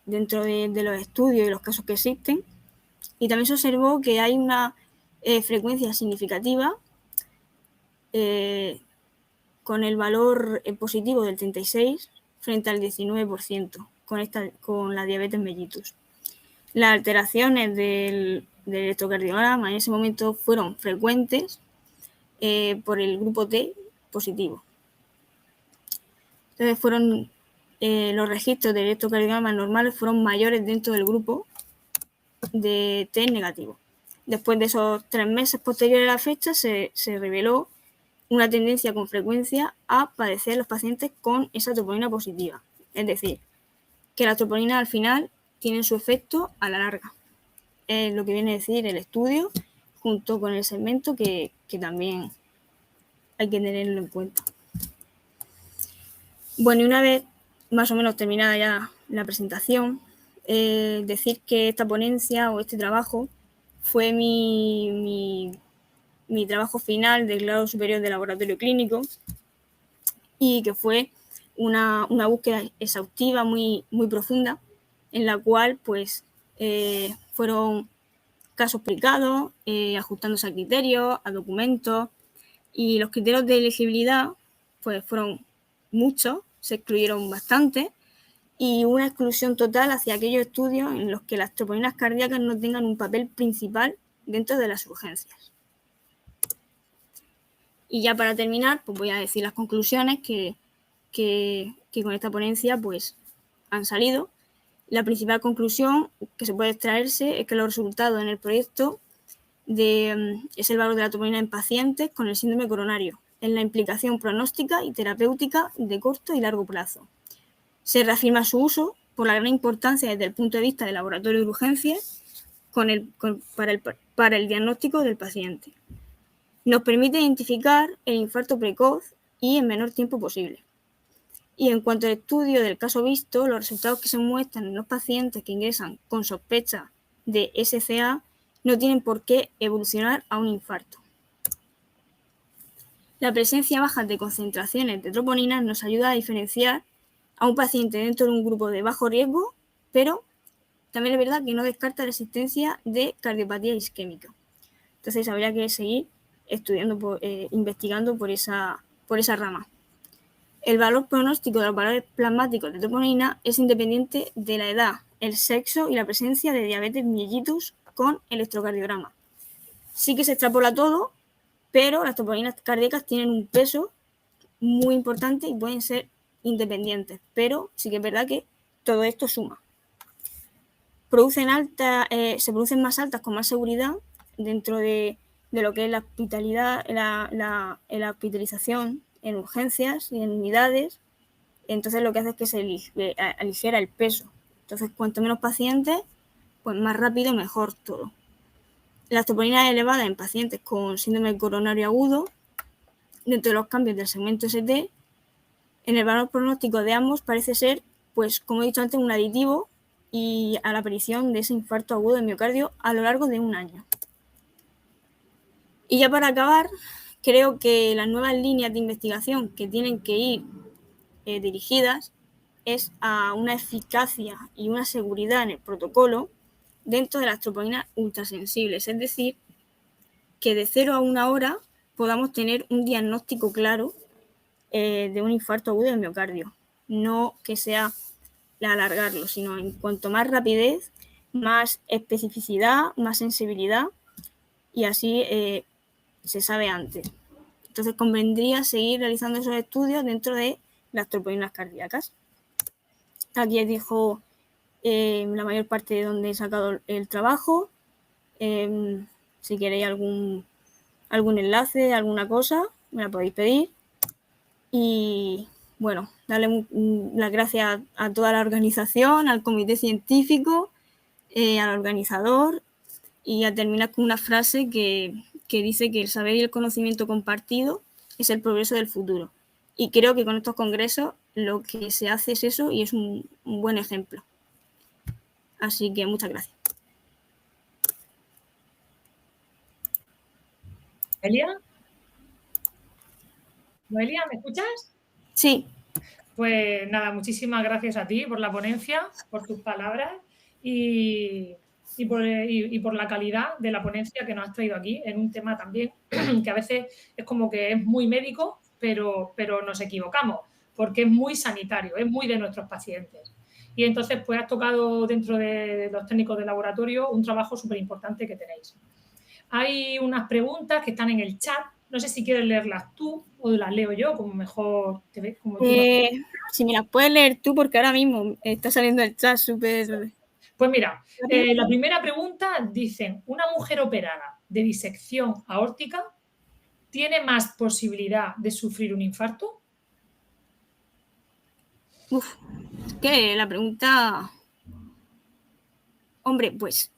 dentro de los estudios y los casos que existen. Y también se observó que hay una frecuencia significativa con el valor positivo del 36 frente al 19% con la diabetes mellitus. Las alteraciones del electrocardiograma en ese momento fueron frecuentes por el grupo T positivo. Entonces fueron los registros de electrocardiograma normales fueron mayores dentro del grupo de T negativo. Después de esos 3 meses posteriores a la fecha se reveló una tendencia con frecuencia a padecer los pacientes con esa troponina positiva. Es decir, que la troponina al final tiene su efecto a la larga. Es lo que viene a decir el estudio junto con el segmento que también hay que tenerlo en cuenta. Bueno, y una vez más o menos terminada ya la presentación, decir que esta ponencia o este trabajo fue mi trabajo final del grado superior de laboratorio clínico y que fue una búsqueda exhaustiva muy profunda en la cual pues fueron casos publicados, ajustándose a criterios, a documentos, y los criterios de elegibilidad pues fueron muchos, se excluyeron bastante, y una exclusión total hacia aquellos estudios en los que las troponinas cardíacas no tengan un papel principal dentro de las urgencias. Y ya para terminar, pues voy a decir las conclusiones que con esta ponencia pues han salido. La principal conclusión que se puede extraerse es que los resultados en el proyecto es el valor de la troponina en pacientes con el síndrome coronario, en la implicación pronóstica y terapéutica de corto y largo plazo. Se reafirma su uso por la gran importancia desde el punto de vista del laboratorio de urgencias para el diagnóstico del paciente. Nos permite identificar el infarto precoz y en menor tiempo posible. Y en cuanto al estudio del caso visto, los resultados que se muestran en los pacientes que ingresan con sospecha de SCA no tienen por qué evolucionar a un infarto. La presencia baja de concentraciones de troponinas nos ayuda a diferenciar a un paciente dentro de un grupo de bajo riesgo, pero también es verdad que no descarta la existencia de cardiopatía isquémica. Entonces habría que seguir estudiando, investigando por esa rama. El valor pronóstico de los valores plasmáticos de troponina es independiente de la edad, el sexo y la presencia de diabetes mellitus con electrocardiograma. Sí que se extrapola todo, pero las troponinas cardíacas tienen un peso muy importante y pueden ser independientes, pero sí que es verdad que todo esto suma. Se producen más altas con más seguridad dentro de lo que es la hospitalidad, la hospitalización en urgencias y en unidades. Entonces lo que hace es que se aligera el peso. Entonces cuanto menos pacientes, pues más rápido mejor todo. La troponina elevada en pacientes con síndrome coronario agudo, dentro de los cambios del segmento ST, en el valor pronóstico de ambos parece ser, pues como he dicho antes, un aditivo y a la aparición de ese infarto agudo de miocardio a lo largo de un año. Y ya para acabar, creo que las nuevas líneas de investigación que tienen que ir dirigidas es a una eficacia y una seguridad en el protocolo dentro de las troponinas ultrasensibles, es decir, que de 0 a 1 hora podamos tener un diagnóstico claro de un infarto agudo del miocardio, no que sea alargarlo, sino en cuanto más rapidez, más especificidad, más sensibilidad, y así se sabe antes. Entonces convendría seguir realizando esos estudios dentro de las troponinas cardíacas. Aquí os dejo la mayor parte de donde he sacado el trabajo. Si queréis algún enlace, alguna cosa, me la podéis pedir. Y bueno, darle las gracias a toda la organización, al comité científico, al organizador y a terminar con una frase que dice que el saber y el conocimiento compartido es el progreso del futuro. Y creo que con estos congresos lo que se hace es eso y es un buen ejemplo. Así que muchas gracias. ¿Noelia? ¿Noelia, me escuchas? Sí. Pues nada, muchísimas gracias a ti por la ponencia, por tus palabras y por la calidad de la ponencia que nos has traído aquí en un tema también que a veces es como que es muy médico, pero nos equivocamos porque es muy sanitario, es muy de nuestros pacientes. Y entonces pues has tocado dentro de los técnicos de laboratorio un trabajo súper importante que tenéis. Hay unas preguntas que están en el chat. No sé si quieres leerlas tú o las leo yo, como mejor te ves. Como tú si me las puedes leer tú, porque ahora mismo está saliendo el chat súper... Pues mira, la primera pregunta dicen, ¿una mujer operada de disección aórtica tiene más posibilidad de sufrir un infarto? Uf, es que la pregunta... Hombre, pues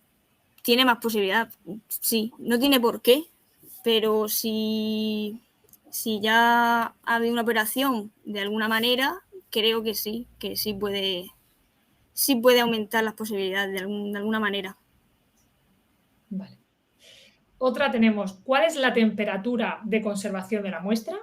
tiene más posibilidad, sí, no tiene por qué, pero si ya ha habido una operación de alguna manera, creo que sí puede aumentar las posibilidades de alguna manera. Vale. Otra tenemos, ¿cuál es la temperatura de conservación de la muestra?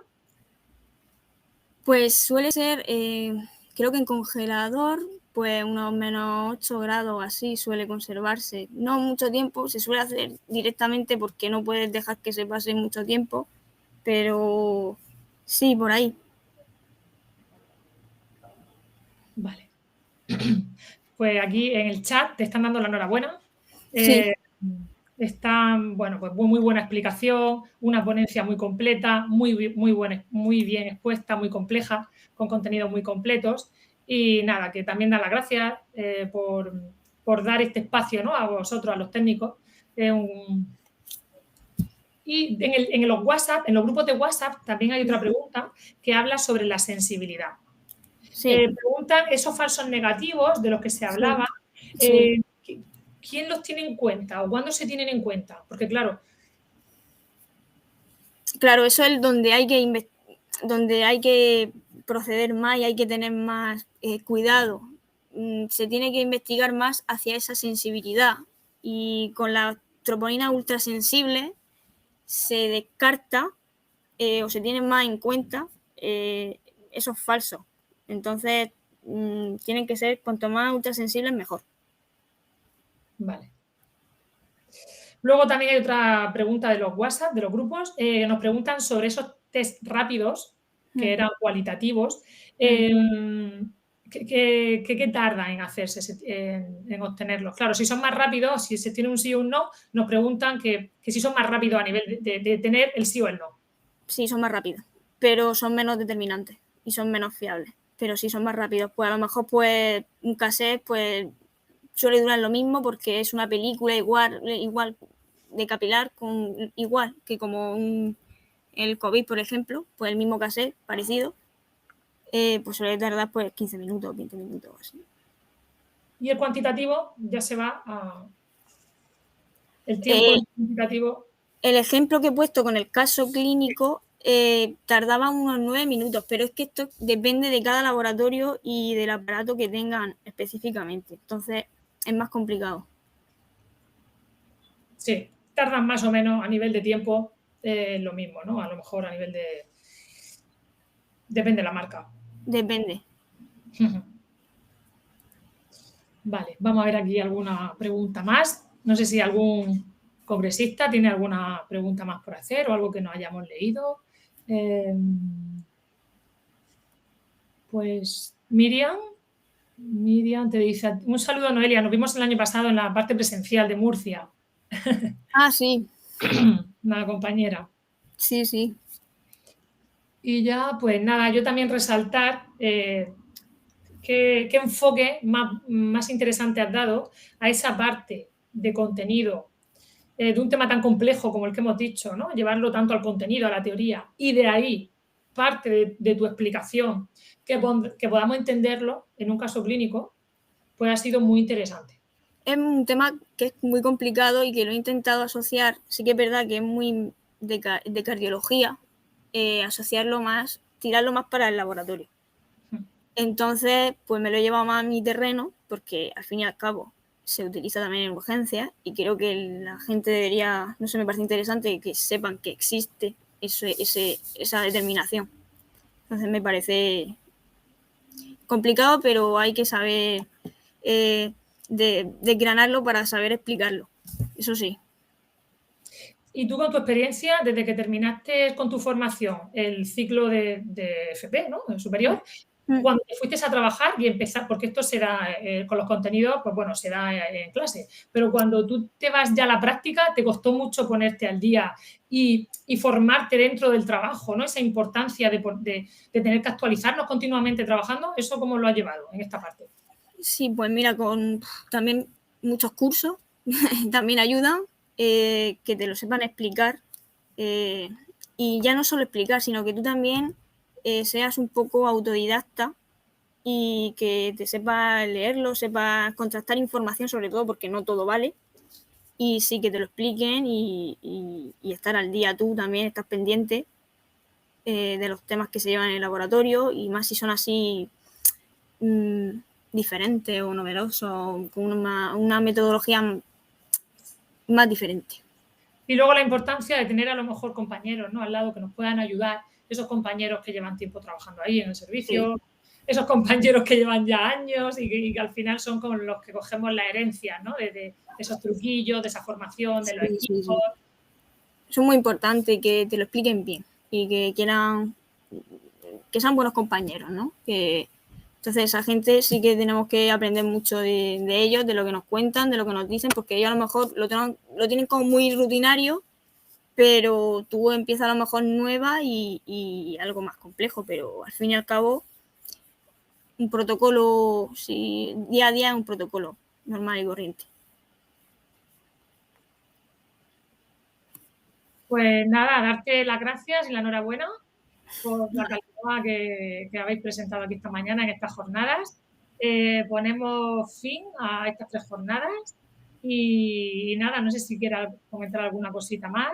Pues suele ser, creo que en congelador, pues unos menos 8 grados así suele conservarse. No mucho tiempo, se suele hacer directamente porque no puedes dejar que se pase mucho tiempo, pero sí, por ahí. Vale. Pues aquí en el chat te están dando la enhorabuena. Sí. Están, bueno, pues muy buena explicación, una ponencia muy completa, muy bien expuesta, muy compleja, con contenidos muy completos. Y nada, que también da las gracias por dar este espacio, ¿no?, a vosotros, a los técnicos. Y en los WhatsApp, en los grupos de WhatsApp, también hay otra pregunta que habla sobre la sensibilidad. Sí. Preguntan esos falsos negativos de los que se hablaba. Sí. ¿Quién los tiene en cuenta o cuándo se tienen en cuenta? Porque claro, eso es donde hay que proceder más y hay que tener más cuidado. Se tiene que investigar más hacia esa sensibilidad y con la troponina ultrasensible se descarta o se tiene más en cuenta esos falsos. Entonces tienen que ser cuanto más ultrasensibles mejor. Vale. Luego también hay otra pregunta de los WhatsApp, de los grupos, nos preguntan sobre esos test rápidos que eran cualitativos. ¿Qué tarda en hacerse, en obtenerlos? Claro, si son más rápidos, si se tiene un sí o un no, nos preguntan que si son más rápidos a nivel de tener el sí o el no. Sí, son más rápidos, pero son menos determinantes y son menos fiables. Pero sí son más rápidos. Pues a lo mejor pues un cassette pues suele durar lo mismo porque es una película igual de capilar, igual que como el COVID, por ejemplo, pues el mismo cassette, parecido, pues suele tardar pues 15 minutos, 20 minutos así. Y el cuantitativo ya se va a... El tiempo cuantitativo... El ejemplo que he puesto con el caso clínico tardaba unos 9 minutos, pero es que esto depende de cada laboratorio y del aparato que tengan específicamente. Entonces es más complicado. Sí, tardan más o menos a nivel de tiempo lo mismo, ¿no? A lo mejor a nivel de... Depende de la marca. Depende. Vale, vamos a ver aquí alguna pregunta más. No sé si algún congresista tiene alguna pregunta más por hacer o algo que no hayamos leído. Pues Miriam te dice, un saludo Noelia, nos vimos el año pasado en la parte presencial de Murcia. Ah, sí. Una compañera. Sí, sí. Y ya, pues nada, yo también resaltar qué enfoque más interesante has dado a esa parte de contenido de un tema tan complejo como el que hemos dicho, ¿no? Llevarlo tanto al contenido, a la teoría, y de ahí parte de tu explicación, que podamos entenderlo en un caso clínico, pues ha sido muy interesante. es un tema que es muy complicado y que lo he intentado asociar. Sí que es verdad que es muy de cardiología, asociarlo más, tirarlo más para el laboratorio. Entonces, pues me lo he llevado más a mi terreno porque al fin y al cabo se utiliza también en urgencias y creo que la gente debería, no sé, me parece interesante que sepan que existe esa determinación. Entonces me parece complicado, pero hay que saber desgranarlo para saber explicarlo. Eso sí. Y tú con tu experiencia, desde que terminaste con tu formación, el ciclo de FP, ¿no? El superior, cuando te fuiste a trabajar y empezar, porque esto se da con los contenidos, pues bueno, se da en clase, pero cuando tú te vas ya a la práctica, te costó mucho ponerte al día y formarte dentro del trabajo, ¿no? Esa importancia de tener que actualizarnos continuamente trabajando, ¿eso cómo lo has llevado en esta parte? Sí, pues mira, con también muchos cursos también ayudan, que te lo sepan explicar. Y ya no solo explicar, sino que tú también seas un poco autodidacta y que te sepas leerlo, sepas contrastar información sobre todo, porque no todo vale. Y sí que te lo expliquen y estar al día tú también, estás pendiente de los temas que se llevan en el laboratorio y más si son así diferentes o novedosos, con una metodología más diferente. Y luego la importancia de tener a lo mejor compañeros, ¿no?, al lado que nos puedan ayudar, esos compañeros que llevan tiempo trabajando ahí en el servicio, sí, esos compañeros que llevan ya años y que al final son con los que cogemos la herencia, ¿no?, de esos truquillos, de esa formación, de los equipos. Sí. Eso es muy importante, que te lo expliquen bien y que quieran, que sean buenos compañeros, ¿no? Entonces esa gente sí que tenemos que aprender mucho de ellos, de lo que nos cuentan, de lo que nos dicen, porque ellos a lo mejor lo tienen como muy rutinario, pero tú empiezas a lo mejor nueva y algo más complejo, pero al fin y al cabo un protocolo, sí, día a día es un protocolo normal y corriente. Pues nada, darte las gracias y la enhorabuena por la calidad que habéis presentado aquí esta mañana en estas jornadas. Ponemos fin a estas 3 jornadas y nada, no sé si quieras comentar alguna cosita más.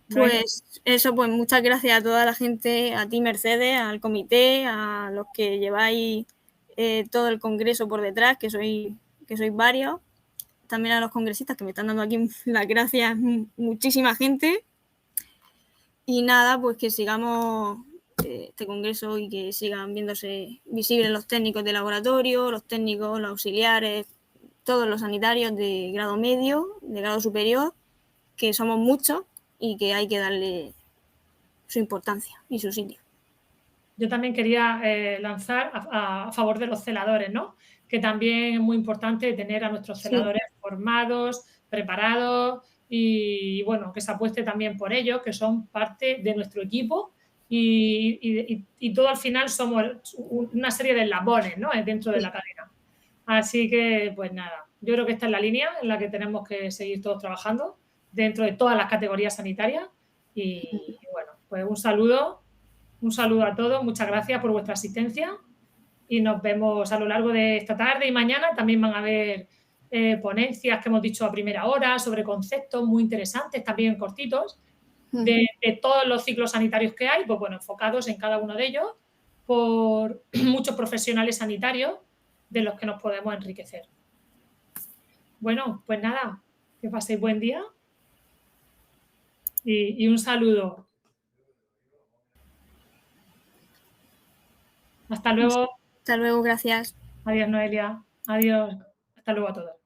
Pues eso, pues muchas gracias a toda la gente, a ti Mercedes, al comité, a los que lleváis todo el congreso por detrás, que sois varios, también a los congresistas que me están dando aquí las gracias, muchísima gente. Y nada, pues que sigamos este congreso y que sigan viéndose visibles los técnicos de laboratorio, los técnicos, los auxiliares, todos los sanitarios de grado medio, de grado superior, que somos muchos y que hay que darle su importancia y su sitio. Yo también quería lanzar a favor de los celadores, ¿no?, que también es muy importante tener a nuestros celadores formados, preparados y bueno, que se apueste también por ellos, que son parte de nuestro equipo y todo al final somos una serie de eslabones, ¿no?, dentro de la cadena. Así que, pues nada, yo creo que esta es la línea en la que tenemos que seguir todos trabajando dentro de todas las categorías sanitarias y bueno, pues un saludo a todos, muchas gracias por vuestra asistencia y nos vemos a lo largo de esta tarde y mañana. También van a haber ponencias que hemos dicho a primera hora sobre conceptos muy interesantes, también cortitos, de todos los ciclos sanitarios que hay, pues bueno, enfocados en cada uno de ellos por muchos profesionales sanitarios de los que nos podemos enriquecer. Bueno, pues nada, que paséis buen día y un saludo. Hasta luego. Hasta luego, gracias. Adiós, Noelia. Adiós. Hasta luego a todos.